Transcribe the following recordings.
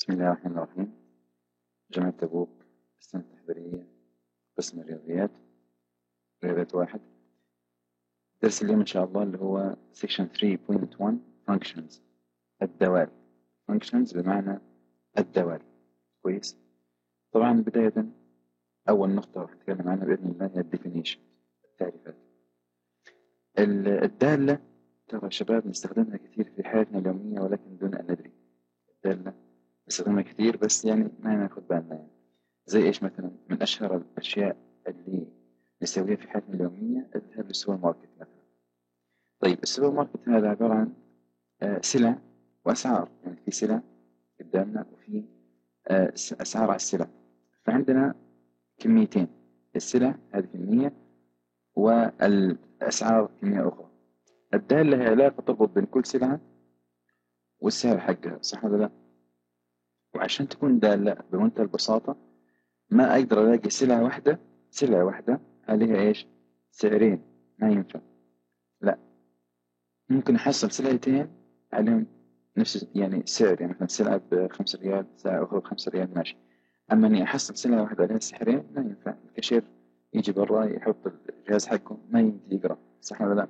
بسم الله الرحمن الرحيم. جامعة تبوك، السنة التحضيرية، قسم الرياضيات، رياضيات واحد. درس اليوم إن شاء الله اللي هو section 3.1 functions، الدوال. functions بمعنى الدوال. كويس. طبعا بداية أول نقطة راح نتكلم عنها بإذن الله هي definition، التعريفات. الدالة ترى يا شباب نستخدمها كثير في حياتنا اليومية ولكن دون أن ندري. الدالة نستخدمها كثير بس يعني ما ناخذ بالنا يعني. زي ايش مثلا؟ من اشهر الاشياء اللي نسويها في حياتنا اليوميه الذهاب للسوبر ماركت مثلا. طيب السوبر ماركت هذا عباره عن سلع واسعار، يعني في سلع قدامنا وفي اسعار على السلع. فعندنا كميتين، السلع هذه كميه والاسعار كميه اخرى. الداله هي علاقه تربط بين كل سلعه والسعر حقها، صح ولا لا؟ وعشان تكون داله بمنتهى البساطه ما أقدر ألاقي سلعة واحدة عليها إيش؟ سعرين، ما ينفع. لا، ممكن أحصل سلعتين عليهم نفس يعني سعر، يعني مثلا سلعة ب5 ريال، سلعة أخرى ب5 ريال، ماشي. أما إني أحصل سلعة واحدة عليها سعرين ما ينفع. الكاشير يجي برا يحط الجهاز حقه ما يمدي يقرأ، صح ولا لا؟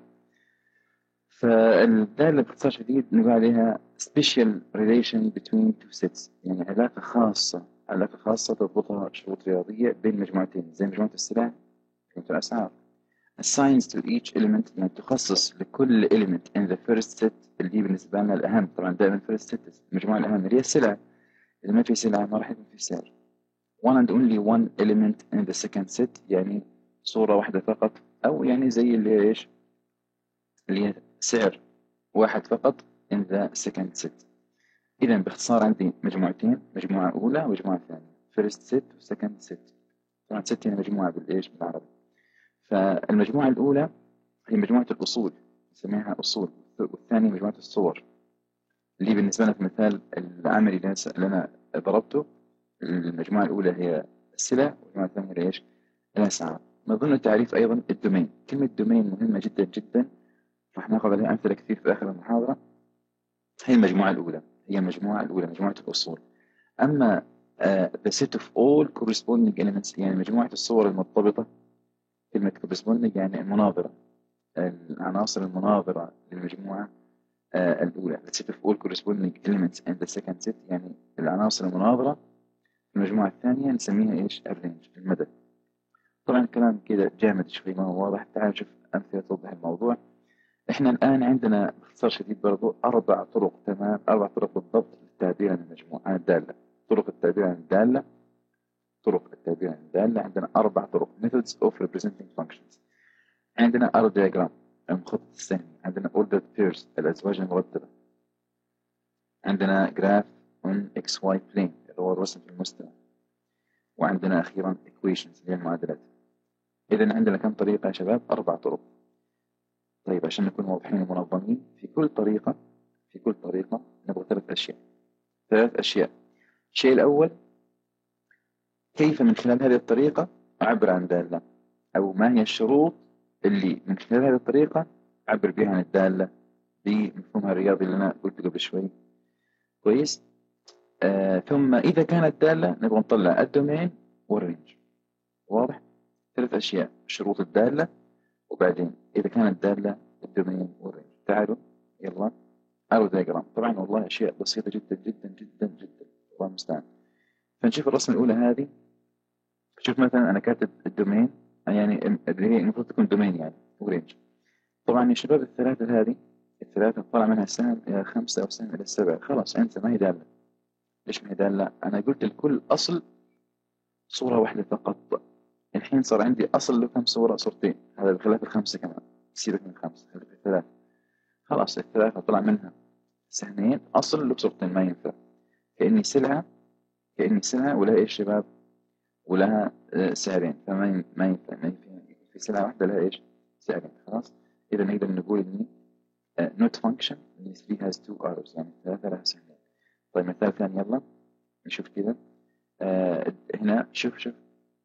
فالدالة باختصار شديد نقول عليها special relation between two sets، يعني علاقة خاصة تربطها شروط رياضية بين مجموعتين، زي مجموعة السلع مجموعة الأسعار. assigns to each element، يعني تخصص لكل element in the first set اللي هي بالنسبة لنا الأهم. طبعا دائما first set المجموعة الأهم اللي هي السلع، إذا ما في سلع ما راح يكون في سعر. one and only one element in the second set، يعني صورة واحدة فقط، أو يعني زي اللي هي إيش؟ اللي هي سعر واحد فقط in the second set. إذا باختصار عندي مجموعتين، مجموعة أولى ومجموعة ثانية، first set و second set. طبعا set يعني مجموعة بالإيش بالعربي. فالمجموعة الأولى هي مجموعة الأصول، نسميها أصول، والثانية مجموعة الصور، اللي بالنسبة لنا في المثال العملي اللي أنا ضربته، المجموعة الأولى هي السلع والمجموعة الثانية هي إيش؟ الأسعار. من ضمن التعريف أيضا الدومين. كلمة دومين مهمة جدا جدا، راح ناخذ عليها أمثلة كثير في آخر المحاضرة. هي المجموعة الأولى، مجموعة الأصول. أما the set of all corresponding elements، يعني مجموعة الصور المرتبطة. كلمة corresponding يعني المناظرة، العناصر المناظرة للمجموعة الأولى. the set of all corresponding elements in the second set، يعني العناصر المناظرة في المجموعة الثانية نسميها إيش؟ الرينج، المدى. طبعا الكلام كده جامد شوي ما هو واضح، تعال نشوف أمثلة توضح الموضوع. احنا الآن عندنا باختصار شديد برضو 4 طرق، تمام، 4 طرق بالضبط للتعبير عن المجموعة، عن الدالة. طرق التعبير عن الدالة، عندنا 4 طرق methods of representing functions. عندنا arrow diagram، المخطط السهمي. عندنا ordered pairs، الأزواج المرتبة. عندنا graph on XY plane اللي هو الرسم في المستوى. وعندنا أخيرا equations اللي هي المعادلات. إذا عندنا كم طريقة يا شباب؟ 4 طرق. طيب عشان نكون واضحين ومنظمين، في كل طريقة نبغى 3 أشياء. الشيء الأول، كيف من خلال هذه الطريقة أعبر عن دالة، أو ما هي الشروط اللي من خلال هذه الطريقة أعبر بها عن الدالة بمفهومها الرياضي اللي أنا قلته قبل شوي. كويس. ثم إذا كانت دالة نبغى نطلع الدومين والرينج. واضح؟ 3 أشياء، شروط الدالة، وبعدين إذا كانت دالة الدومين والرينج. تعالوا يلا أرو دياجرام. طبعا والله أشياء بسيطة جدا جدا جدا جدا، الله المستعان. فنشوف الرسمة الأولى هذه. شوف مثلا أنا كاتب الدومين، يعني اللي هي المفروض تكون دومين يعني ورينج. طبعا يا شباب الثلاثة طلع منها سهم 5 أو سهم إلى 7، خلاص انسى، ما هي دالة. ليش ما هي دالة؟ أنا قلت لكل أصل صورة واحدة فقط. الحين صار عندي أصل له كم صورة؟ صورتين. هذا بخلاف ال5 كمان، سيبك من 5 خليك في 3. خلاص الثلاثة طلع منها سهمين، أصل له بصورتين، ما ينفع. كأني سلعة ولها إيش شباب؟ ولها سعرين، فما ما ينفع في سلعة واحدة لها إيش؟ سعرين. خلاص. إذا نقدر نقول إني not function اللي 3 has 2 arrows، يعني 3 لها سهمين. طيب مثال ثاني، يلا نشوف كذا. هنا شوف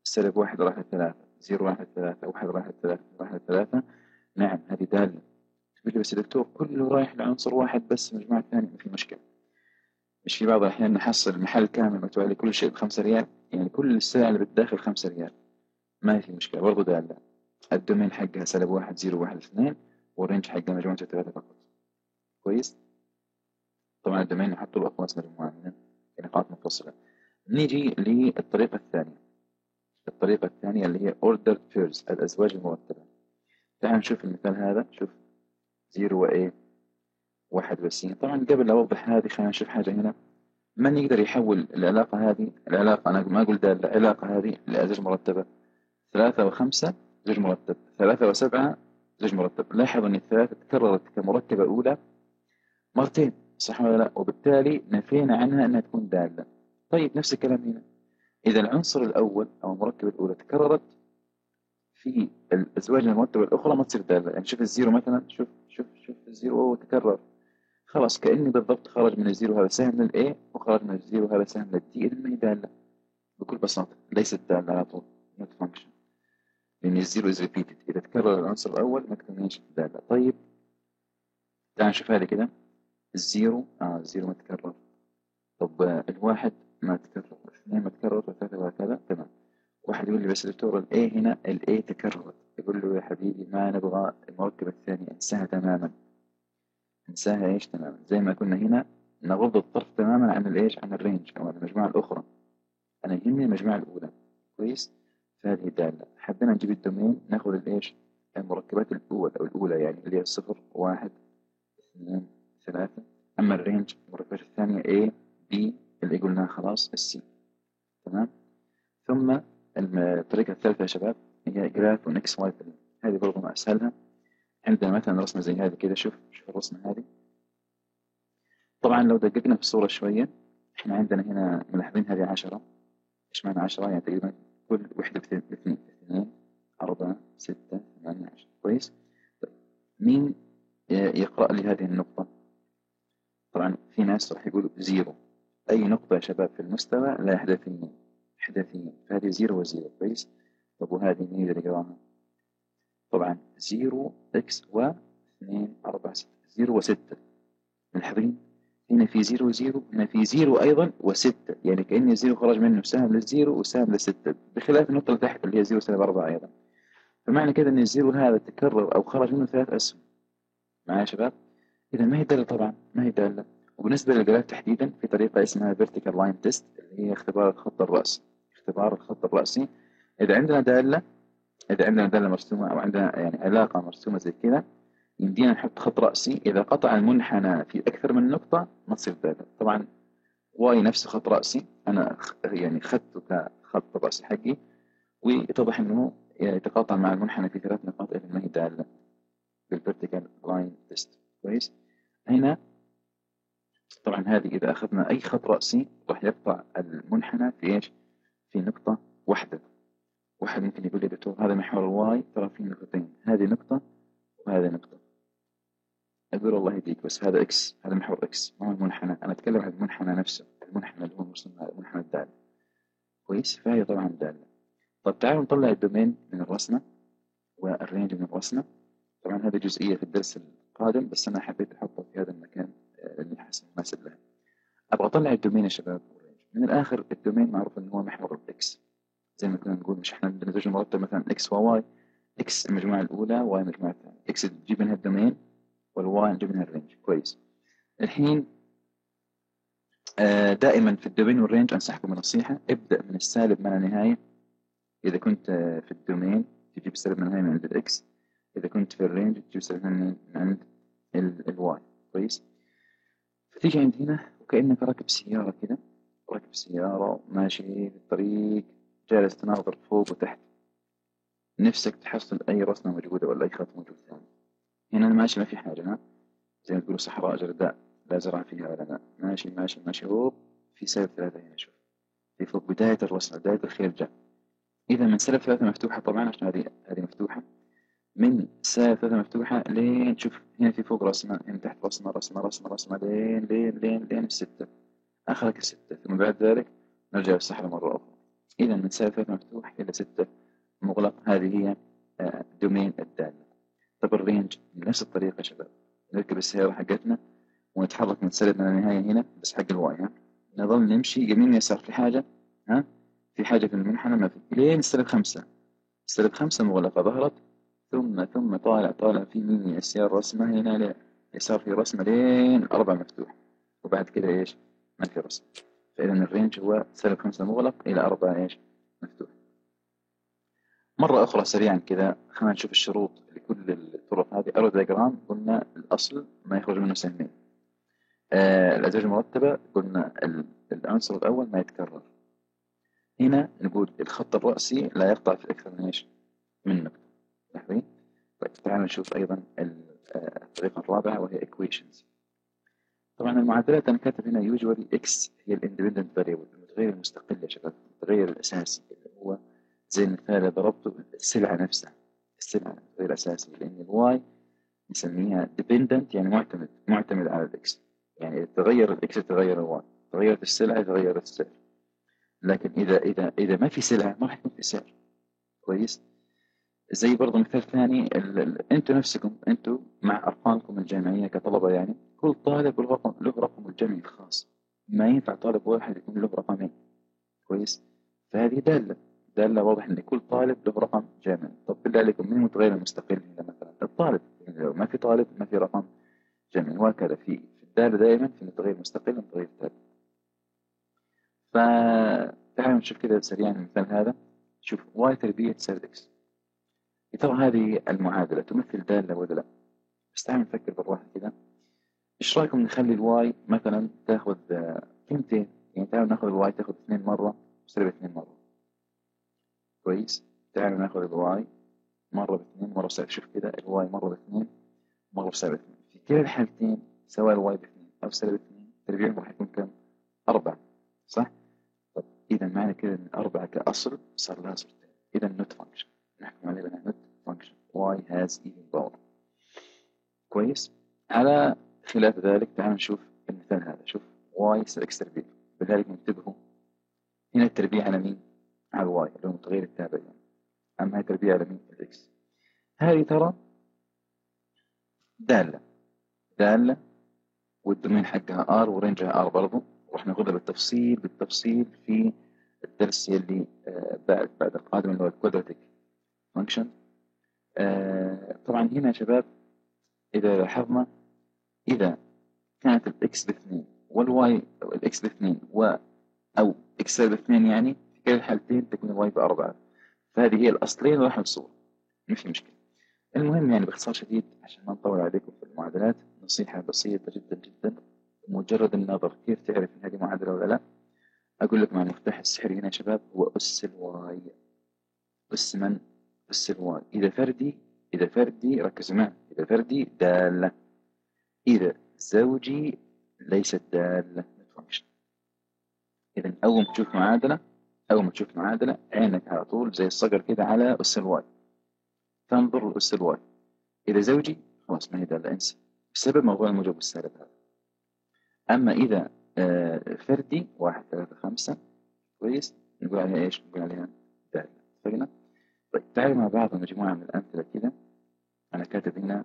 السلب 1 راح 3، 0 راح 3، 1 راح 3، راح 3. نعم هذه دالة. تقول لي بس يا دكتور كله رايح لعنصر واحد بس، المجموعة الثانية ما في مشكلة. مش في بعض الأحيان نحصل محل كامل مدفوع عليه كل شيء ب5 ريال، يعني كل السلع اللي بالداخل 5 ريال، ما في مشكلة برضه دالة. الدومين حقها -1 0 1 2، والرينج حقها مجموعة 3 فقط. كويس. طبعا الدومين نحط له أقواس مجموعة من نقاط منفصلة. نيجي للطريقة الثانية. الطريقة الثانية اللي هي ordered pairs، الأزواج المرتبة. تعال نشوف المثال هذا. شوف 0 و A 1 و C. طبعا قبل لا أوضح هذه خلينا نشوف حاجة هنا. من يقدر يحول العلاقة هذه، العلاقة أنا ما أقول دالة، العلاقة هذه لأزواج مرتبة. 3 و5 زوج مرتب، 3 و7 زوج مرتب. لاحظ أن الثلاثة تكررت كمركبة أولى مرتين، صح ولا لا؟ وبالتالي نفينا عنها أنها تكون دالة. طيب نفس الكلام هنا، إذا العنصر الأول أو المركبة الأولى تكررت في الأزواج المرتبة الأخرى ما تصير دالة. يعني شوف الزيرو مثلا، شوف الزيرو تكرر، خلاص كأني بالضبط خرج من الزيرو هذا سهم للA وخرج من الزيرو هذا سهم للD، إذا ما هي دالة بكل بساطة، ليست دالة على طول، not function، لأن الزيرو is repeated. إذا تكرر العنصر الأول ما تكونش دالة. طيب تعال نشوف هذه كده. الزيرو ما تكرر. طب الواحد ما تكرر، الاثنين ما تكرر، والثلاثة وهكذا. تمام. واحد يقول لي بس دكتور الA هنا الA تكررت. يقول له يا حبيبي ما نبغى المركبة الثانية، انساها تماما. انساها ايش تماما؟ زي ما كنا هنا نغض الطرف تماما عن الايش، عن الرينج او عن المجموعة الأخرى. أنا يهمني المجموعة الأولى. كويس. فهذه دالة. حبينا نجيب الدومين، ناخذ الايش، المركبات الأولى أو الأولى، يعني اللي هي 0 1 2 3. أما الرينج المركبات الثانية A B اللي قلناها خلاص C. تمام. ثم الطريقة الثالثة يا شباب هي جراف ونكس واي بلين. هذه برضو ما أسهلها. عندنا مثلا رسمة زي هذه كده. شوف الرسمة هذه. طبعا لو دققنا في الصورة شوية، احنا عندنا هنا ملاحظين هذه 10. ايش معنى 10؟ يعني تقريبا كل وحدة باثنين. 2 4 6 8 10. كويس. طيب مين يقرأ لي هذه النقطة؟ طبعا في ناس راح يقولوا زيرو. أي نقطة يا شباب في المستوى لا إحداثيين، فهذه 0 و0. كويس. طب وهذه مين اللي يقراها؟ طبعا 0 إكس و 2 4 6. 0 و6. ملاحظين هنا في 0 و0، هنا في 0 أيضا و6، يعني كأن الزيرو خرج منه سهم للزيرو وسهم للستة، بخلاف النقطة اللي تحت اللي هي 0 سالب 4 أيضا. فمعنى كده أن الزيرو هذا تكرر أو خرج منه 3 أسهم. معايا يا شباب؟ إذا ما هي دالة، طبعا ما هي دالة. وبالنسبة للجراف تحديدا في طريقة اسمها vertical line test اللي هي اختبار الخط الرأسي. اختبار الخط الرأسي. إذا عندنا دالة مرسومة أو عندنا يعني علاقة مرسومة زي كذا، يمدينا نحط خط رأسي. إذا قطع المنحنى في أكثر من نقطة ما تصير دالة. طبعا واي نفسه خط رأسي، أنا يعني خدته كخط رأسي حقي، ويتضح أنه يتقاطع مع المنحنى في 3 نقاط، إذا ما هي دالة بالvertical line test. كويس. هنا طبعا هذه إذا أخذنا أي خط رأسي راح يقطع المنحنى في إيش؟ في نقطة واحدة. واحد ممكن يقول لي دكتور هذا محور الواي ترى في نقطتين، هذه نقطة وهذه نقطة. أقول الله يهديك بس هذا إكس، هذا محور إكس، ما هو المنحنى. أنا أتكلم عن المنحنى نفسه، المنحنى اللي هو مرسوم هذا المنحنى الدالة. كويس. فهي طبعا دالة. طب تعالوا نطلع الدومين من الرسمة والرينج من الرسمة. طبعا هذه جزئية في الدرس القادم، بس أنا حبيت أحطه في هذا المكان اللي حسن مناسب له. أبغى أطلع الدومين يا شباب. من الآخر الدومين معروف إنه هو محور الإكس. زي ما كنا نقول، مش إحنا بنزوج المرتب مثلا إكس وواي، إكس المجموعة الأولى واي المجموعة الثانية. إكس تجيب منها الدومين والواي نجيب منها الرينج. كويس. الحين دائما في الدومين والرينج أنصحكم بنصيحة: ابدأ من السالب ما لا نهاية. إذا كنت في الدومين تجيب السالب من النهاية من عند الإكس، إذا كنت في الرينج تجيب السالب من عند الواي. كويس. فتيجي عند هنا وكأنك راكب سيارة كده، راكب سيارة ماشي في الطريق، جالس تناظر فوق وتحت، نفسك تحصل أي رسمة موجودة ولا أي خط موجود ثاني. هنا أنا ماشي ما في حاجة، ها زي ما تقولوا صحراء جرداء لا زرع فيها ولا ماء. ماشي ماشي ماشي، هوب في -3 هنا. شوف في فوق بداية الرسمة، بداية الخير جاء. إذا من -3 مفتوحة طبعا عشان هذه مفتوحة، من -3 مفتوحة لين شوف هنا في فوق رسمة، هنا تحت رسمة رسمة رسمة رسمة لين لين لين لين الستة، آخرك الستة، ثم بعد ذلك نرجع للصحراء مرة أخرى. إذا من -3 مفتوح إلى 6 مغلق. هذه هي دومين الدالة. طب الرينج بنفس الطريقة يا شباب، نركب السيارة حقتنا ونتحرك من سالب من النهاية هنا بس حق الواي، ها نظل نمشي يمين يسار في حاجة، ها، في حاجة في المنحنى ما في، لين السالب 5. السالب 5 مغلقة ظهرت، ثم طالع في يمين يسار رسمة هنا، يسار في رسمة لين 4 مفتوح، وبعد كده إيش؟ ما في رسمة. فإذا الرينج هو سالب 5 مغلق إلى 4 إيش؟ مفتوح. مرة أخرى سريعا كذا خلينا نشوف الشروط لكل الطرق هذه. أرو دياجرام قلنا الأصل ما يخرج منه سهمين. الأزواج المرتبة قلنا العنصر الأول ما يتكرر. هنا نقول الخط الرأسي لا يقطع في أكثر من إيش؟ من نقطة. لاحظين؟ طيب تعالوا نشوف أيضا الطريقة الرابعة وهي equations. طبعا المعادلات أنا كاتب هنا usually x هي ال independent variable، المتغير المستقل يا شباب، المتغير الأساسي اللي هو زي المثال اللي ضربته، السلعة نفسها، السلعة المتغير الأساسي، لأن الواي نسميها dependent يعني معتمد على الإكس، يعني إذا تغير الإكس تغير الواي، تغيرت السلعة تغير السعر. لكن إذا ما في سلعة ما راح يكون في سعر. كويس؟ زي برضه مثال ثاني، انتوا نفسكم انتوا مع ارقامكم الجامعيه كطلبه، يعني كل طالب له رقم الجمعي الخاص، ما ينفع طالب واحد يكون له رقمين. كويس؟ فهذه داله واضح ان كل طالب له رقم جامعي. طب بالله عليكم مين المتغير المستقل هنا؟ مثلا الطالب، يعني لو ما في طالب ما في رقم جامعي، وهكذا في الداله دائما في متغير مستقل ومتغير ثابت. فتعالوا نشوف كذا سريعا المثال هذا. شوف واي تربيع تساوي اكس، يا ترى هذه المعادلة تمثل دالة ولا لا؟ بس تعالوا نفكر بالراحة كذا. ايش رايكم نخلي الواي مثلا تاخذ قيمتين؟ يعني تعالوا ناخذ الواي تاخذ 2 مرة وسالب 2 مرة. كويس؟ تعالوا ناخذ الواي مرة ب2 مرة سالب، شوف كذا الواي مرة ب2 مرة بسالب 2، في كلا الحالتين سواء الواي ب2 أو سالب 2 تربيعهم راح يكون كم؟ 4. صح؟ طب إذا معنى كذا إن 4 كأصل صار لها صورتين، إذا نوت فانكشن، نحكم عليه بأنها نوت فانكشن y has even power. كويس؟ على خلاف ذلك تعالوا نشوف المثال هذا. شوف y يساوي x تربيع، بذلك ننتبهوا هنا التربيع على مين؟ على الواي اللي هو المتغير التابع يعني. أما هي تربيع على مين؟ الإكس. هذه ترى دالة والدومين حقها r ورينجها r برضو، وراح ناخذها بالتفصيل في الدرس يلي بعد القادم اللي هو الكوادراتيك فانكشن. طبعا هنا يا شباب إذا لاحظنا، إذا كانت الإكس باثنين والواي الإكس باثنين أو إكس سالب 2، يعني في كلا الحالتين تكون الواي ب4. فهذه هي الأصلين وراح نصور، ما في مشكلة. المهم يعني باختصار شديد عشان ما نطول عليكم في المعادلات، نصيحة بسيطة جدا جدا، مجرد النظر كيف تعرف إن هذه معادلة ولا لا؟ أقول لك مع المفتاح السحري هنا يا شباب هو أس الواي. أس من؟ أس الواي. إذا فردي ركزوا معي، إذا فردي دالة، إذا زوجي ليست دالة فانكشن. إذا أول ما تشوف معادلة عينك على طول زي الصقر كده على أس الواي، تنظر لأس الواي. إذا زوجي خلاص ما هي دالة، انسى، بسبب موضوع الموجب والسالب هذا. أما إذا فردي 1 3 5 كويس، نقول عليها إيش؟ نقول عليها دالة. اتفقنا؟ طيب تعالوا مع بعض مجموعة من الأمثلة كده. أنا كاتب هنا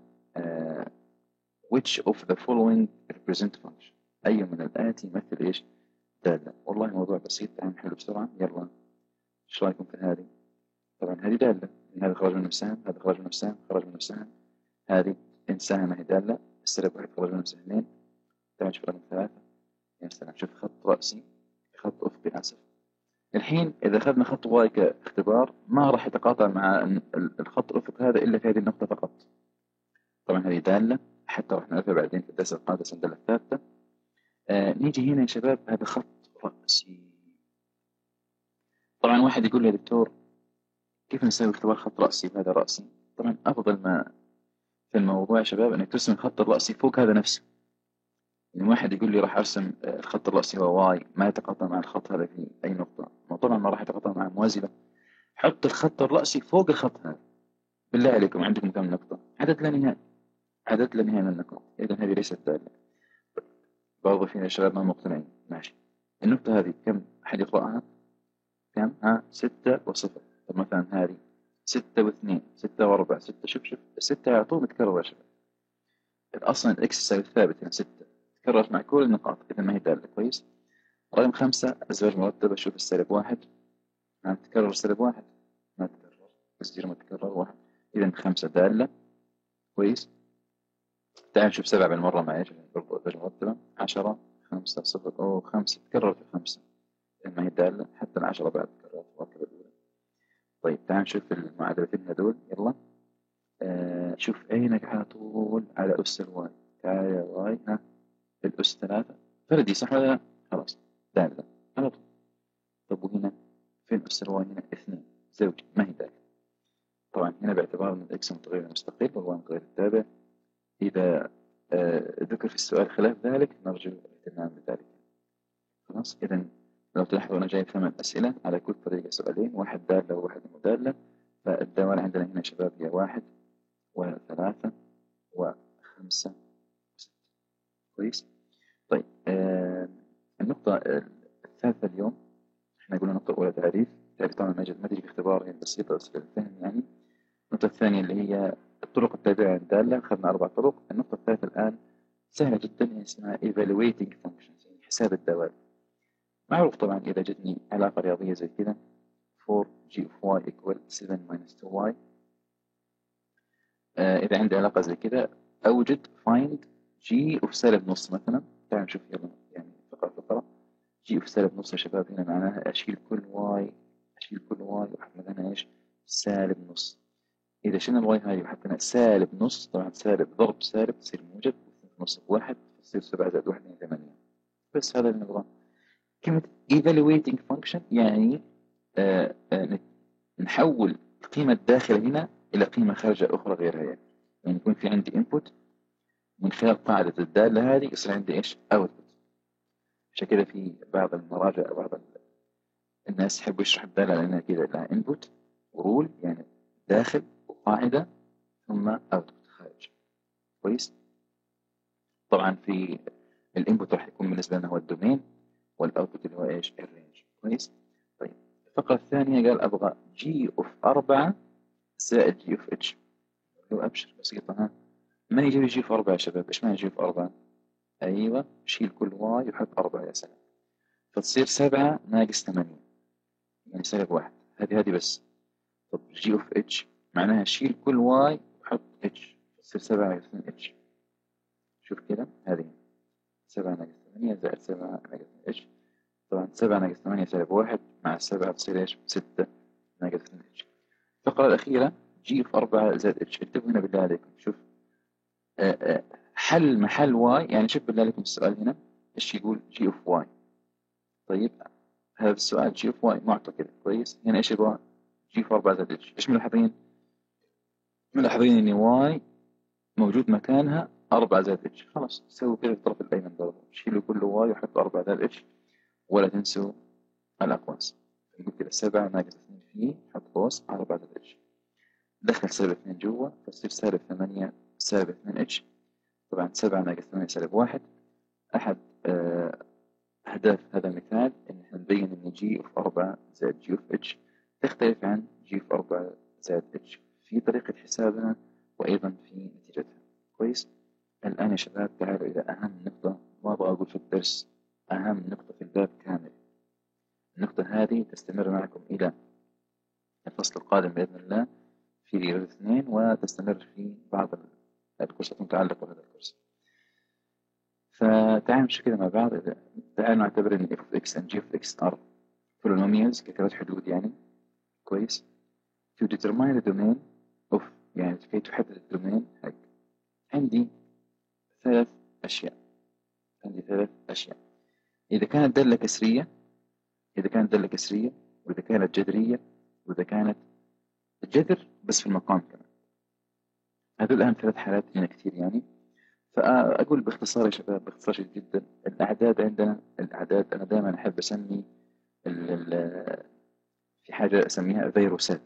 which of the following represent function، أي من الآتي يمثل إيش؟ دالة. والله موضوع بسيط، تعالوا نحله بسرعة. يلا إيش رأيكم في هذه؟ طبعا هذه دالة، هذا خرج من سهم، هذا خرج من سهم، خرج من سهم، هذه إن سهم هي دالة، السالب 1 خرج من سهمين. تعالوا نشوف رقم 3. يا سلام، شوف خط رأسي، خط أفقي آسف. الحين إذا أخذنا خط واي كاختبار ما راح يتقاطع مع الخط الأفق هذا إلا في هذه النقطة فقط. طبعا هذه دالة حتى راح نعرفها بعدين في الدرس القادم الدالة الثابتة. نيجي هنا يا شباب، هذا خط رأسي. طبعا واحد يقول لي يا دكتور كيف نسوي اختبار خط رأسي وهذا رأسي؟ طبعا أفضل ما في الموضوع يا شباب أنك ترسم الخط الرأسي فوق هذا نفسه. يعني واحد يقول لي راح أرسم الخط الرأسي هو واي ما يتقاطع مع الخط هذا في أي نقطة، طبعا ما راح يتقاطع مع موازي له. حط الخط الرأسي فوق الخط هذا. بالله عليكم عندكم كم نقطة؟ عدد لا نهائي، عدد لا نهائي من النقاط. إذا هذه ليست دالة. برضو فينا شباب ما مقتنعين. ماشي، النقطة هذه كم؟ أحد يقرأها؟ كم؟ 6 و0. طب مثلا هذه 6 و2 6 و4 6. شوف الستة على طول متكررة يا شباب. أصلا الإكس يساوي ثابت، يعني 6 تكررت مع كل النقاط، إذا ما هي دالة. كويس. رقم 5 أزواج مرتبة. شوف السالب 1 ما تكرر، سالب 1 ما تكرر، الزيرو ما تكرر 1، إذا 5 دالة. كويس. تعال نشوف 7 بالمرة مع إيش برضو أزواج مرتبة. 10 5 0 أو 5 تكرر في 5 لأن هي دالة، حتى 10 بعد تكررت مرتبة الأولى. طيب تعال نشوف المعادلتين هذول. يلا شوف عينك على طول على أس الواي. تعال يا واي، ها الأس 3 فردي صح ولا لا؟ خلاص دالة على طول. طب وهنا فين أس الواي؟ هنا 2 زوجي ما هي دالة. طبعا هنا باعتبار أن الإكس متغير مستقل والواي متغير تابع. إذا ذكر في السؤال خلاف ذلك نرجو الاهتمام بذلك. خلاص. إذا لو تلاحظوا أنا جايب 8 أسئلة على كل طريقة سؤالين، واحد دالة وواحد مدالة. فالدوال عندنا هنا شباب هي 1 و3 و5 و6. كويس. طيب النقطة الثالثة اليوم احنا قلنا النقطة الأولى تعريف طبعا ما تجي في اختبار هي بسيطة بس للفهم يعني. النقطة الثانية اللي هي الطرق التابعة للدالة، أخذنا 4 طرق. النقطة الثالثة الآن سهلة جدا، اسمها evaluating functions يعني حساب الدوال. معروف طبعا إذا جتني علاقة رياضية زي كذا 4g of y equal 7 minus 2y، إذا عندي علاقة زي كذا أوجد find g of سالب نص مثلا. تعال نشوف يلا يعني فقرة g of سالب نص يا شباب. هنا معناها أشيل كل y، أشيل كل y وأحط مكانها إيش؟ سالب نص. إذا شلنا الواي هاي وحطينا سالب نص، طبعا سالب ضرب سالب تصير موجب، نص بواحد تصير 7 زائد 1 يعني 8. بس هذا اللي نبغاه. كلمة evaluating function يعني نحول القيمة الداخلة هنا إلى قيمة خارجة أخرى غيرها يعني يكون في عندي input من خلال قاعدة الدالة هذه يصير عندي إيش؟ output. عشان كذا في بعض المراجع بعض الناس يحبوا يشرح الدالة لأنها كذا لها input ورول يعني داخل وقاعدة ثم output خارج. كويس. طبعا في الانبوت راح يكون بالنسبة لنا هو الدومين، والاوتبوت اللي هو ايش؟ الرينج. كويس. طيب الفقرة الثانية قال ابغى جي اوف 4 زائد جي اوف اتش. له ابشر بسيطة. ها من يجيب جي اوف 4 يا شباب؟ ايش معنى جي اوف 4؟ ايوه شيل كل واي وحط 4 يا سلام، فتصير 7 ناقص 8 يعني سالب 1. هذه بس. طب جي اوف اتش معناها شيل كل واي وحط اتش، تصير 7 ناقص 2 اتش. شوف كده هذه 7 ناقص 8 زائد 7 ناقص اتش. طبعا 7 ناقص 8 سالب 1 مع 7 تصير ايش؟ 6 ناقص 2 اتش. الفقرة الأخيرة جي في 4 زائد اتش. انتبهوا هنا بالله عليكم. شوف حل محل واي يعني. شوف بالله عليكم السؤال هنا ايش يقول؟ جي اوف واي. طيب هذا السؤال جي اوف واي معطى كده. كويس. هنا ايش يبغى؟ جي في 4 زائد اتش. ايش ملاحظين؟ ملاحظين ان واي موجود مكانها 4 زائد اتش. خلاص سووا كده في الطرف الأيمن برضه، شيلوا كل واي وحطوا 4 زائد اتش ولا تنسوا الأقواس. نقول كده 7 ناقص 2 في حط قوس 4 زائد اتش. دخل سالب 2 جوا فتصير سالب 8 سالب 2 اتش. طبعا 7 ناقص 8 سالب 1. أحد أهداف هذا المثال إن احنا نبين إن جي اوف 4 زائد جي اوف اتش تختلف عن جي اوف 4 زائد اتش في طريقة حسابها وأيضا في نتيجتها. كويس. الآن يا شباب تعالوا إلى أهم نقطة، ما أبغى أقول في الدرس، أهم نقطة في الباب كامل. النقطة هذه تستمر معكم إلى الفصل القادم بإذن الله في رياضة 2، وتستمر في بعض الكورسات المتعلقة بهذا الكورس. فتعالوا نشوف كده مع بعض. تعالوا نعتبر ان f of x and g of x are polynomials كثرات حدود يعني. كويس. to determine the domain of يعني كي تحدد الدومين حق عندي 3 أشياء. إذا كانت دالة كسرية، وإذا كانت جذرية، وإذا كانت جذر بس في المقام كمان. هذول أهم 3 حالات هنا كثير يعني. فأقول باختصار يا شباب، باختصار شديد جدا، الأعداد عندنا، الأعداد أنا دائما أحب أسمي في حاجة أسميها فيروسات.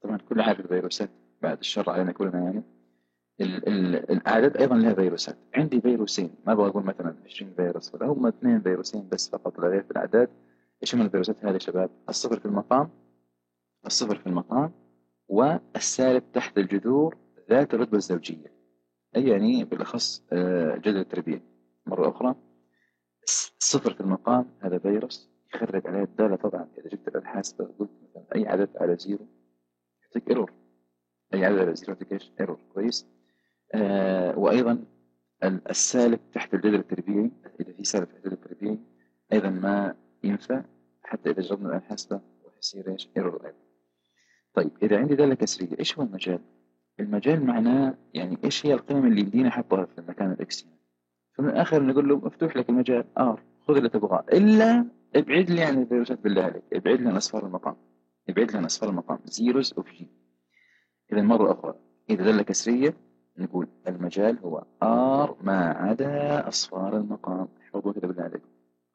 طبعا كل عارف الفيروسات بعد الشر علينا كلنا يعني. الأعداد أيضا لها فيروسات. عندي فيروسين، ما أبغى أقول مثلا 20 فيروس، ولا هم 2 فيروسين بس فقط لا غير في الأعداد. إيش هم الفيروسات هذه يا شباب؟ الصفر في المقام والسالب تحت الجذور ذات الرتبة الزوجية، أي يعني بالأخص جذر التربيع. مرة أخرى الصفر في المقام هذا فيروس يخرب عليه الدالة. طبعا إذا جبت الآلة الحاسبة قلت مثلا أي عدد على زيرو يعطيك ايرور، أي عدد على زيرو يعطيك ايش؟ ايرور. كويس. وأيضا السالب تحت الجذر التربيعي، إذا في سالب تحت الجذر التربيعي أيضا ما ينفع، حتى إذا جربنا الآلة الحاسبة راح يصير ايش؟ ايرور أيضا. طيب إذا عندي دالة كسرية إيش هو المجال؟ المجال معناه يعني إيش هي القيم اللي يمديني أحطها في المكان الإكس هنا. فمن الآخر نقول له مفتوح لك المجال آر، خذ اللي تبغاه، إلا ابعد لي عن الفيروسات بالله عليك، ابعد لي عن أصفار المقام، ابعد لي عن أصفار المقام زيروز أوف جي. إذا مرة أخرى إذا دالة كسرية نقول المجال هو آر ما عدا أصفار المقام. احفظوا كده بالله عليك،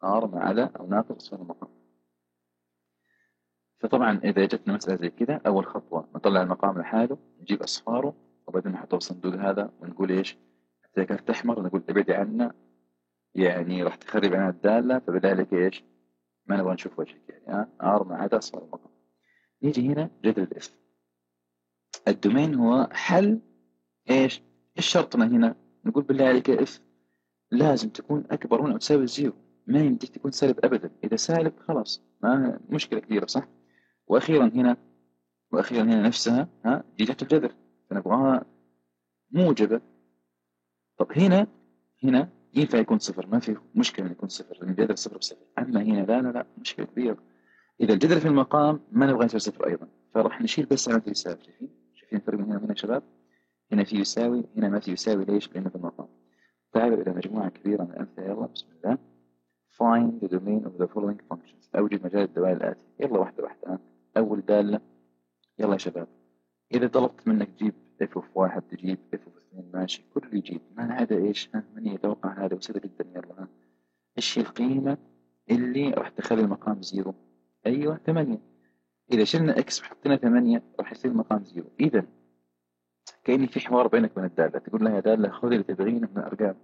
آر ما عدا أو ناقص أصفار المقام. فطبعا إذا جتنا مسألة زي كذا أول خطوة نطلع المقام لحاله، نجيب أصفاره، وبعدين نحطه في الصندوق هذا ونقول إيش؟ إذا كانت أحمر نقول ابعدي عنا، يعني راح تخرب علينا الدالة، فبالله عليك إيش؟ ما نبغى نشوف وجهك يعني. ار ما عدا اصفر المقام. نيجي هنا جذر الاف. الدومين هو حل ايش؟ ايش شرطنا هنا؟ نقول بالله عليك يا اف لازم تكون اكبر من او تساوي زيرو، ما يمديك تكون سالب ابدا، اذا سالب خلاص ما مشكله كبيره صح. واخيرا هنا، واخيرا هنا نفسها دي جهه الجذر فنبغاها موجبه. طب هنا ينفع يكون صفر، ما في مشكله يكون صفر لان الجذر صفر بصفر. اما هنا لا لا لا مشكله كبيره، إذا الجذر في المقام ما نبغى نسوي صفر أيضا، فراح نشيل بس علامة يساوي. شايفين الفرق من هنا وهنا يا شباب؟ هنا في يساوي، هنا ما في يساوي. ليش؟ لأنه في المقام. تعالوا إلى مجموعة كبيرة من الأمثلة. يلا بسم الله. Find the domain of the following functions. أوجد مجال الدوائر الآتي. يلا واحدة واحدة. أول دالة، يلا يا شباب. إذا طلبت منك تجيب f of 1 تجيب f of 2 ماشي، كله يجيب ما عدا إيش؟ من يتوقع هذا؟ بسيطة جدا. يلا إيش هي القيمة اللي راح تخلي المقام زيرو؟ أيوه 8. إذا شلنا إكس وحطينا 8 راح يصير المقام زيرو. إذا كأن في حوار بينك وبين الدالة، تقول لها يا دالة خذي اللي تبغينه من الأرقام،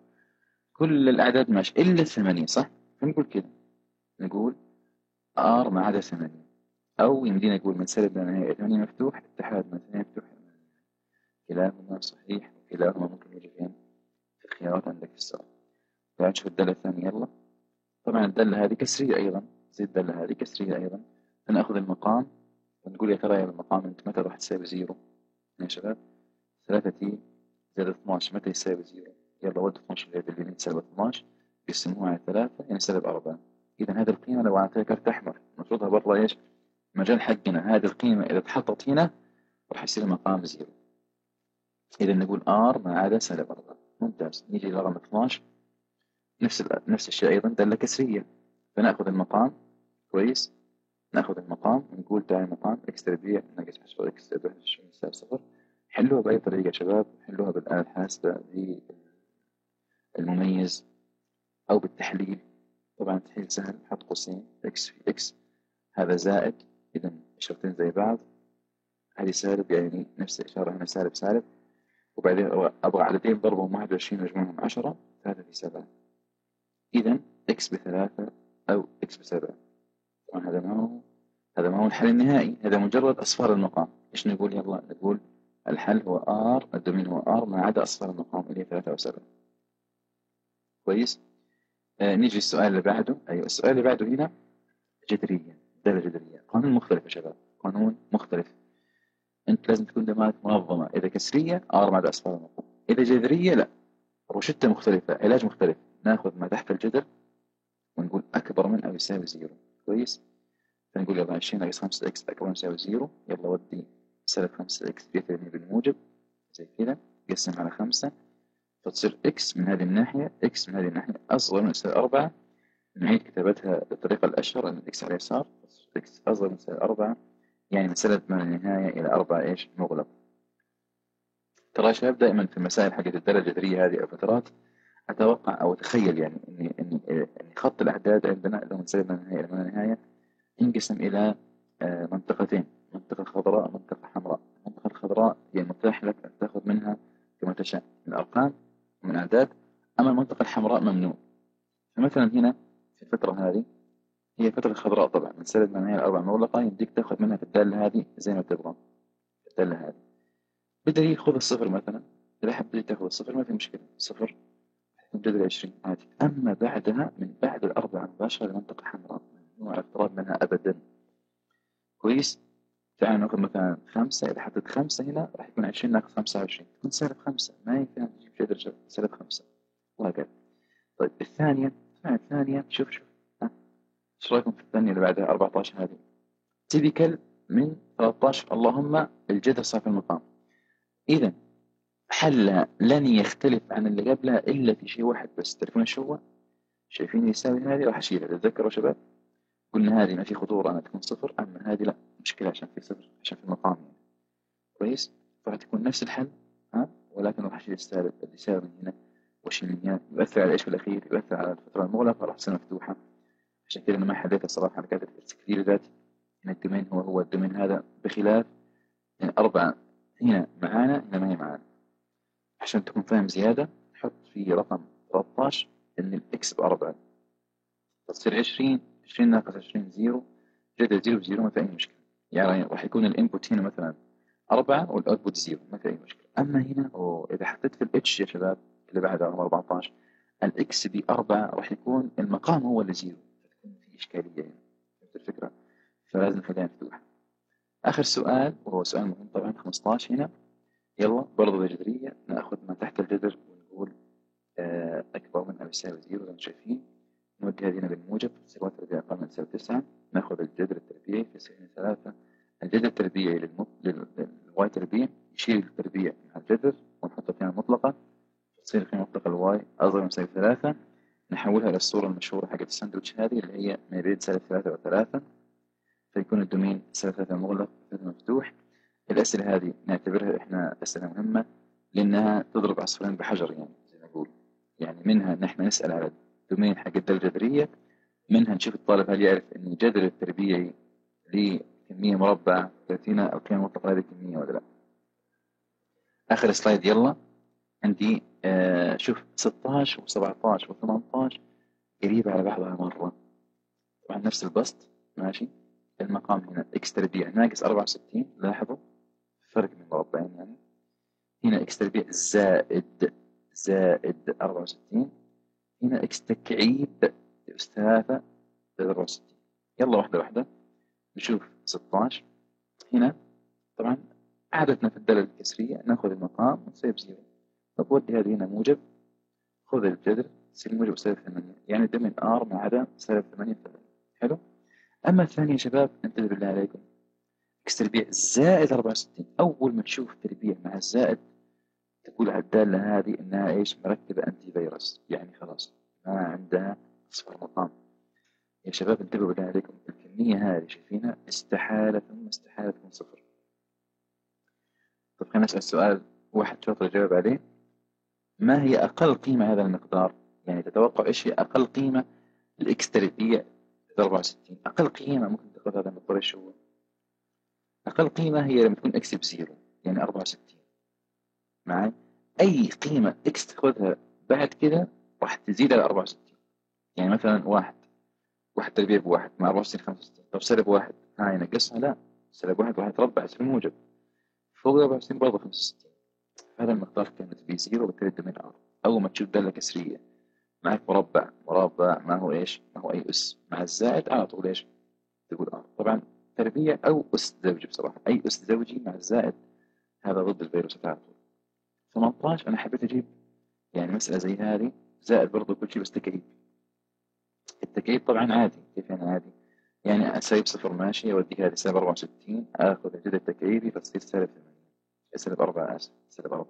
كل الأعداد ماشي إلا 8 صح؟ فنقول كذا، نقول آر ما عدا 8. أو يمدينا نقول من سالب إلى نهاية 8 مفتوح، اتحاد من 2 مفتوح. كلاهما صحيح وكلاهما ممكن يجي فين؟ في الخيارات عندك في السؤال. تعال نشوف الدالة الثانية. يلا طبعا الدالة هذه كسرية أيضا، زي الدالة هذه كسرية أيضا. فنأخذ المقام ونقول يا ترى يا المقام أنت متى راح تساوي زيرو؟ يا شباب 3 تي زائد 12 متى يساوي زيرو؟ يلا ود 12 زائد اليمين سالب 12 قسموها على 3 يعني سالب 4. إذا هذه القيمة لو أعطيها كرت أحمر نفرضها برا إيش؟ مجال حقنا. هذه القيمة إذا اتحطت هنا راح يصير المقام زيرو. إذا نقول R ما عدا سالب 4. ممتاز. نيجي إلى رقم 12، نفس الشيء أيضا دالة كسرية. فنأخذ المقام. كويس. نأخذ المقام ونقول تعالى المقام إكس تربيع ناقص 10 إكس زائد 21 يساوي صفر. حلوها بأي طريقة يا شباب، حلوها بالآلة الحاسبة بالمميز أو بالتحليل. طبعا التحليل سهل، حط قوسين إكس في إكس هذا زائد، إذا إشارتين زي بعض، هذه سالب يعني نفس الإشارة هنا سالب سالب، وبعدين أبغى عددين ضربهم 21 مجموعهم 10 3 في 7. إذا إكس ب3 أو إكس ب7. طبعا هذا ما هو الحل النهائي، هذا مجرد أصفار المقام. إيش نقول؟ يلا نقول الحل هو R، الدومين هو R ما عدا أصفار المقام اللي هي 3 و7. كويس. نيجي السؤال اللي بعده. أيوة السؤال اللي بعده هنا جذرية، دالة جذرية، قانون مختلف يا شباب، قانون مختلف. أنت لازم تكون دماغك منظمة. إذا كسرية R ما عدا أصفار المقام، إذا جذرية لا، روشتة مختلفة، علاج مختلف. ناخذ ما تحت الجذر ونقول أكبر من أو يساوي زيرو. كويس. فنقول يلا 20 ناقص 5 إكس أكبر من يساوي زيرو. يلا ودي سالب 5 إكس بيترمي بالموجب زي كذا، قسم على 5 فتصير إكس من هذه الناحية إكس من هذه الناحية أصغر من يساوي 4. نعيد كتابتها بالطريقة الأشهر أن الإكس على اليسار، إكس أصغر من يساوي 4 يعني من سالب من النهاية إلى 4 إيش مغلق. ترى يا شباب دائما في المسائل حقت الدالة الجذرية هذه أو فترات أتوقع أو أتخيل يعني إن خط الأعداد عندنا اللي هو من سالب من النهاية إلى من النهاية ينقسم إلى منطقتين، منطقة خضراء ومنطقة حمراء. المنطقة الخضراء هي متاح لك أن تأخذ منها كما تشاء من أرقام ومن أعداد، أما المنطقة الحمراء ممنوع. فمثلا هنا في الفترة هذه هي فترة خضراء طبعا من سالب من النهاية إلى 4 مغلقة، يمديك تأخذ منها في الدالة هذه زي ما تبغى. الدالة هذه بدليل خذ الصفر مثلا، إذا حبيت تأخذ الصفر ما في مشكلة، صفر تكون جذر 20 عادي. أما بعدها من بعد الأربعة مباشرة لمنطقة حمراء ممنوع الاقتراب منها أبدا. كويس. تعال ناخذ مثلا 5، إذا حطيت 5 هنا راح يكون 20 ناقص 25 تكون -5، ما ينفع تجيب جذر -5 وهكذا. طيب الثانية، شوف ها، ايش رايكم في الثانية اللي بعدها 14 هذه؟ تيبيكال من 13 اللهم الجذر صار في المقام. إذا حلها لن يختلف عن اللي قبلها إلا في شيء واحد بس، تعرفون ايش هو؟ شايفين يساوي هذه راح أشيلها. تتذكروا يا شباب؟ قلنا هذه ما في خطورة أنها تكون صفر، أما هذه لا مشكلة عشان في صفر، عشان في المقام يعني. كويس. فراح تكون نفس الحل، ها، ولكن راح أشيل السالب اللي يساوي من هنا وأشيل من هنا. يؤثر على إيش في الأخير؟ يؤثر على الفترة المغلقة، راح تصير مفتوحة. عشان كذا أنا ما حددتها صراحة، أنا كاتب كثير ذاتي إن الدومين هو الدومين هذا، بخلاف يعني 4 هنا معانا هنا ما هي معانا. عشان تكون فاهم زيادة حط في رقم 13 إن الإكس ب4 تصير 20 ناقص 20 0 جذر 0 ب0 ما في أي مشكلة. يعني راح يكون الإنبوت هنا مثلا 4 والأوتبوت 0 ما في أي مشكلة. أما هنا إذا حطيت في الإتش يا شباب اللي بعدها رقم 14 الإكس ب4 راح يكون المقام هو اللي 0، فتكون في إشكالية هنا. فهمت الفكرة؟ فلازم نخليها مفتوحة. آخر سؤال وهو سؤال مهم طبعا 15 هنا. يلا برضه جذرية، نأخذ ما تحت الجذر ونقول أكبر من أو يساوي 0 زي ما شايفين. نودي هذه بالموجب تصير تربيع أقل من يساوي 9. نأخذ الجذر التربيعي في سين 3. الجذر التربيعي للواي تربيع يشيل التربيع مع الجذر ونحطه قيمة مطلقة، تصير قيمة مطلقة الواي أصغر من يساوي 3. نحولها إلى الصورة المشهورة حقت الساندويتش هذه اللي هي ما بين -3 و3، فيكون الدومين -3 مغلق ثلاثة مفتوح. الأسئلة هذه نعتبرها إحنا أسئلة مهمة لأنها تضرب عصفورين بحجر يعني زي ما نقول. يعني منها إن إحنا نسأل على الدومين حق الدالة الجذرية، منها نشوف الطالب هل يعرف إن الجذر التربيعي لكمية مربع 30 أو قيمة مطلقة هذه الكمية ولا لا. آخر سلايد يلا. عندي شوف 16 و17 و18 قريبة على بعضها مرة، طبعا نفس البسط ماشي. المقام هنا إكس تربيع ناقص 64، لاحظوا فرق من مربعين يعني. هنا إكس تربيع زائد 64، هنا إكس تكعيب أس 3 زائد 64. يلا واحدة واحدة نشوف 16 هنا. طبعا عادتنا في الدالة الكسرية ناخذ المقام ونسيب 0. طب ودي هذه هنا موجب، خذ الجذر تصير موجب -8، يعني دومين R ما عدا -8 حلو. أما الثانية يا شباب انتبهوا بالله عليكم، إكس تربيع زائد 64. أول ما تشوف تربيع مع الزائد تقول على الدالة هذه إنها إيش؟ مركبة أنتي فيروس، يعني خلاص ما عندها صفر مقام. يا شباب انتبهوا بالله عليكم، الكمية هذه شايفينها استحالة تكون صفر. طب خلينا نسأل سؤال واحد شاطر يجاوب عليه. ما هي أقل قيمة هذا المقدار؟ يعني تتوقع إيش هي أقل قيمة الإكس تربيع 64؟ أقل قيمة ممكن تأخذ هذا المقدار إيش هو؟ أقل قيمة هي لما تكون إكس ب0 يعني 64 معي. أي قيمة إكس تأخذها بعد كده راح تزيد على 64. يعني مثلا واحد تربيع بواحد مع 64 65. طب -1 هاي نقصها؟ لا، -1 راح يتربع يصير موجب فوق 64 برضه 65. هذا المقدار كانت ب0 وبالتالي الدومين R. أول ما تشوف دالة كسرية معك مربع ما هو إيش؟ ما هو أي أس مع الزائد على طول إيش؟ تقول R. طبعا تربيع أو أس زوجي، بصراحة أي أس زوجي مع الزائد هذا ضد الفيروسات على طول. 18 أنا حبيت أجيب يعني مسألة زي هذه زائد برضه كل شيء بس تكعيب. التكعيب طبعا عادي. كيف يعني عادي؟ يعني أسايب صفر ماشي، أوديك هذه -64 آخذ الجذر التكعيبي فتصير -8 -4 آسف -4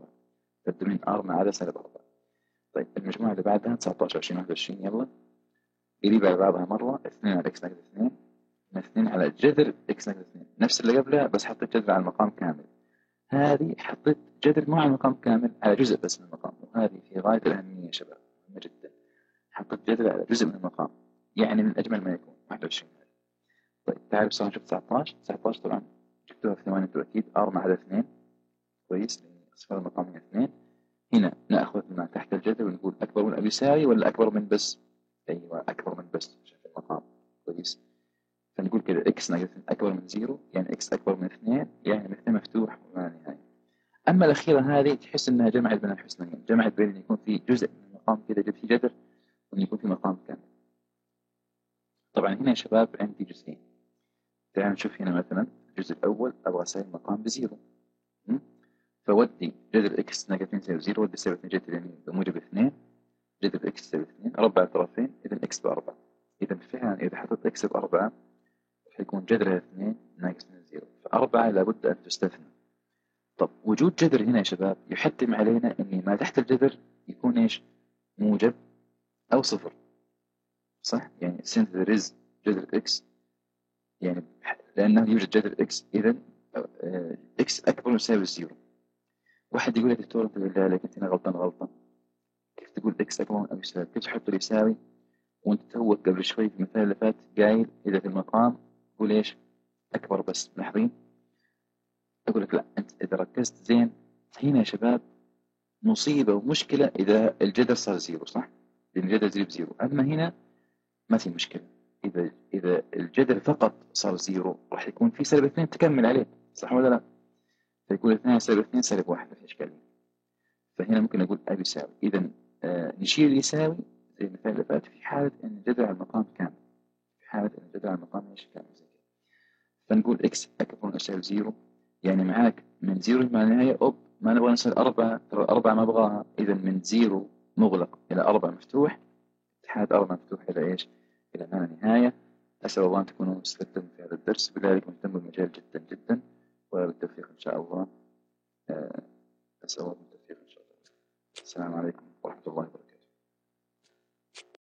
فالدومين R ما عدا -4. طيب المجموعة اللي بعدها 19 20 21 يلا قريبة على بعضها مرة. 2 على إكس ناقص 2 من 2 على جذر إكس ناقص 2 نفس اللي قبلها بس حطيت جذر على المقام كامل. هذه حطيت جذر مو على المقام كامل، على جزء بس من المقام، وهذه في غاية الأهمية يا شباب، مهمة جدا. حطيت جذر على جزء من المقام، يعني من أجمل ما يكون 21. طيب تعالوا بصراحة نشوف 19 طبعا جبتوها في 8 أكيد R ما عدا 2. كويس، لأن أصفار المقام هنا 2. هنا نأخذ ما تحت الجذر ونقول أكبر من أو يساوي ولا أكبر من بس؟ أيوة أكبر من بس عشان في المقام. كويس، فنقول كده إكس ناقص أكبر من 0 يعني إكس أكبر من 2 يعني من 2 مفتوح وما نهاية. أما الأخيرة هذه تحس أنها جمعت بين الحسنين، جمعت بين أن يكون في جزء من المقام إذا جبت جذر إنه يكون في مقام كامل. طبعا هنا يا شباب عندي جزئين. تعالوا نشوف هنا مثلا الجزء الأول أبغى أساوي المقام بزيرو. فودي جذر إكس ناقص 2 يساوي زيرو، ودي سالب 2 جهة اليمين بموجب 2، جذر إكس يساوي 2 أربع طرفين، إذا إكس ب4. إذا فعلا إذا حطيت إكس ب4 حيكون جذرها 2 ناقص 2 زيرو، ف4 لابد أن تستثنى. طب وجود جذر هنا يا شباب يحتم علينا إن ما تحت الجذر يكون إيش؟ موجب أو صفر، صح؟ يعني since there is جذر إكس، يعني لأنه يوجد جذر إكس إذا إكس أكبر من يساوي الزيرو. واحد يقول لك دكتور أنت بالله عليك أنت هنا غلطان، كيف تقول إكس أكبر من أو يساوي؟ كيف تحط لي يساوي وأنت توك قبل شوي في المثال اللي فات قايل إذا في المقام قول إيش؟ أكبر بس. ملاحظين؟ أقول لك لا، أنت إذا ركزت زين هنا يا شباب مصيبة ومشكلة إذا الجذر صار زيرو، صح؟ لأن الجذر زيرو بزيرو. أما هنا ما في مشكلة، إذا الجذر فقط صار زيرو راح يكون في سالب 2 تكمل عليه، صح ولا لا؟ فيكون 2 سالب 2 سالب 1 ما في إشكالية. فهنا ممكن أقول أبي يساوي. إذا نشيل يساوي زي المثال اللي فات في حالة أن الجذر على المقام كامل، في حالة أن الجذر على المقام إيش كامل زي كده. فنقول إكس أكبر من أو يساوي زيرو، يعني معاك من زيرو مع النهاية أوب ما نبغى نصل 4، ترى 4 ما أبغاها. إذا من زيرو مغلق إلى 4 مفتوح، حالة 4 مفتوح إلى إيش؟ إلى ما لا نهاية. أسأل الله أن تكونوا استفدتم في هذا الدرس، بذلك مهتم بالمجال جدا جدا، وبالتوفيق إن شاء الله.